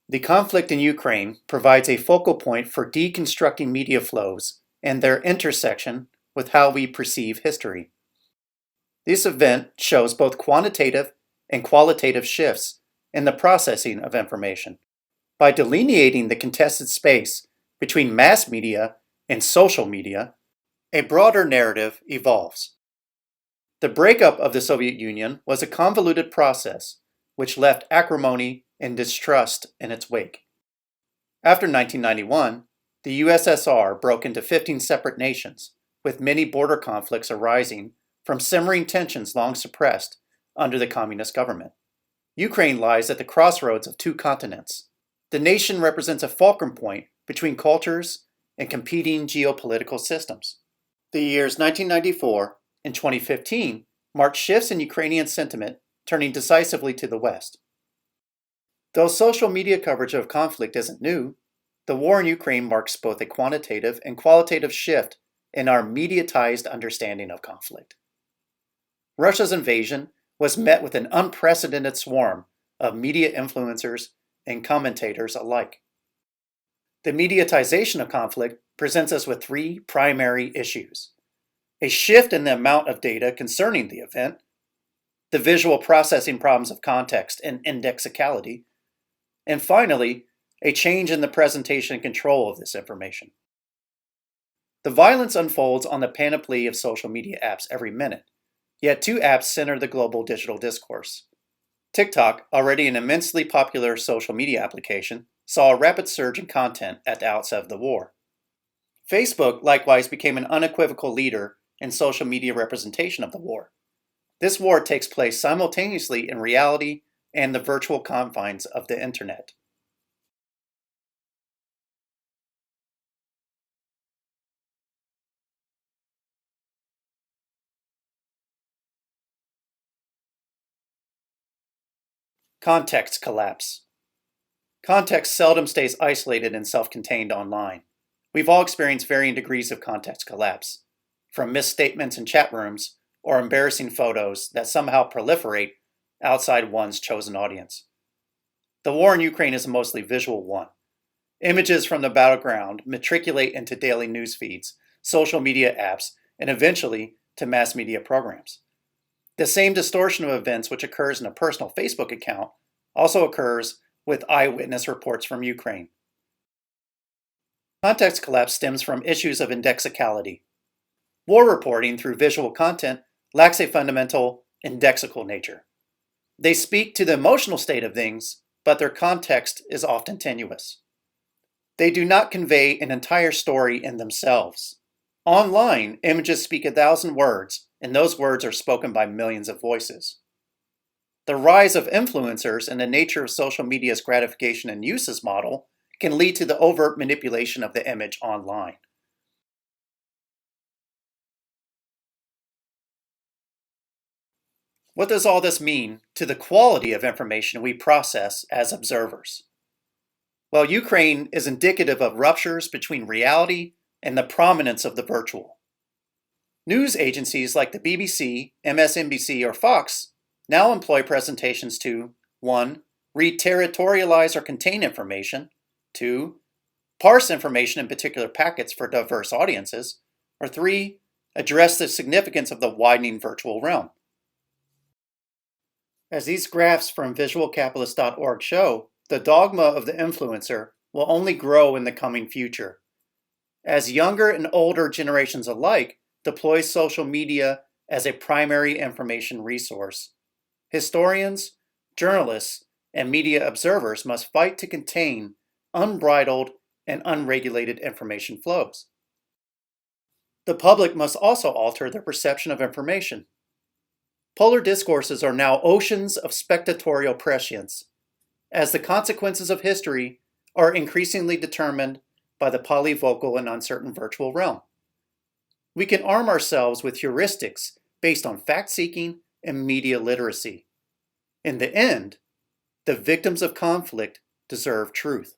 The conflict in Ukraine provides a focal point for deconstructing media flows and their intersection with how we perceive history. This event shows both quantitative and qualitative shifts in the processing of information. By delineating the contested space between mass media and social media, a broader narrative evolves. The breakup of the Soviet Union was a convoluted process which left acrimony and distrust in its wake. After 1991, the USSR broke into 15 separate nations, with many border conflicts arising from simmering tensions long suppressed under the communist government. Ukraine lies at the crossroads of two continents. The nation represents a fulcrum point between cultures and competing geopolitical systems. The years 1994 and 2015 marked shifts in Ukrainian sentiment, turning decisively to the West. Though social media coverage of conflict isn't new, the war in Ukraine marks both a quantitative and qualitative shift in our mediatized understanding of conflict. Russia's invasion was met with an unprecedented swarm of media influencers and commentators alike. The mediatization of conflict presents us with three primary issues: a shift in the amount of data concerning the event, the visual processing problems of context and indexicality, and finally, a change in the presentation and control of this information. The violence unfolds on the panoply of social media apps every minute, yet two apps center the global digital discourse. TikTok, already an immensely popular social media application, saw a rapid surge in content at the outset of the war. Facebook likewise became an unequivocal leader in social media representation of the war. This war takes place simultaneously in reality and the virtual confines of the internet. Context collapse. Context seldom stays isolated and self-contained online. We've all experienced varying degrees of context collapse, from misstatements in chat rooms or embarrassing photos that somehow proliferate outside one's chosen audience. The war in Ukraine is a mostly visual one. Images from the battleground matriculate into daily news feeds, social media apps, and eventually to mass media programs. The same distortion of events which occurs in a personal Facebook account also occurs with eyewitness reports from Ukraine. Context collapse stems from issues of indexicality. War reporting through visual content lacks a fundamental indexical nature. They speak to the emotional state of things, but their context is often tenuous. They do not convey an entire story in themselves. Online, images speak 1,000 words, and those words are spoken by millions of voices. The rise of influencers and the nature of social media's gratification and uses model can lead to the overt manipulation of the image online. What does all this mean to the quality of information we process as observers? Well, Ukraine is indicative of ruptures between reality and the prominence of the virtual. News agencies like the BBC, MSNBC, or Fox now employ presentations to 1. Re-territorialize or contain information, 2. Parse information in particular packets for diverse audiences, or 3. Address the significance of the widening virtual realm. As these graphs from visualcapitalist.org show, the dogma of the influencer will only grow in the coming future. As younger and older generations alike deploy social media as a primary information resource, historians, journalists, and media observers must fight to contain unbridled and unregulated information flows. The public must also alter their perception of information. Polar discourses are now oceans of spectatorial prescience, as the consequences of history are increasingly determined by the polyvocal and uncertain virtual realm. We can arm ourselves with heuristics based on fact-seeking and media literacy. In the end, the victims of conflict deserve truth.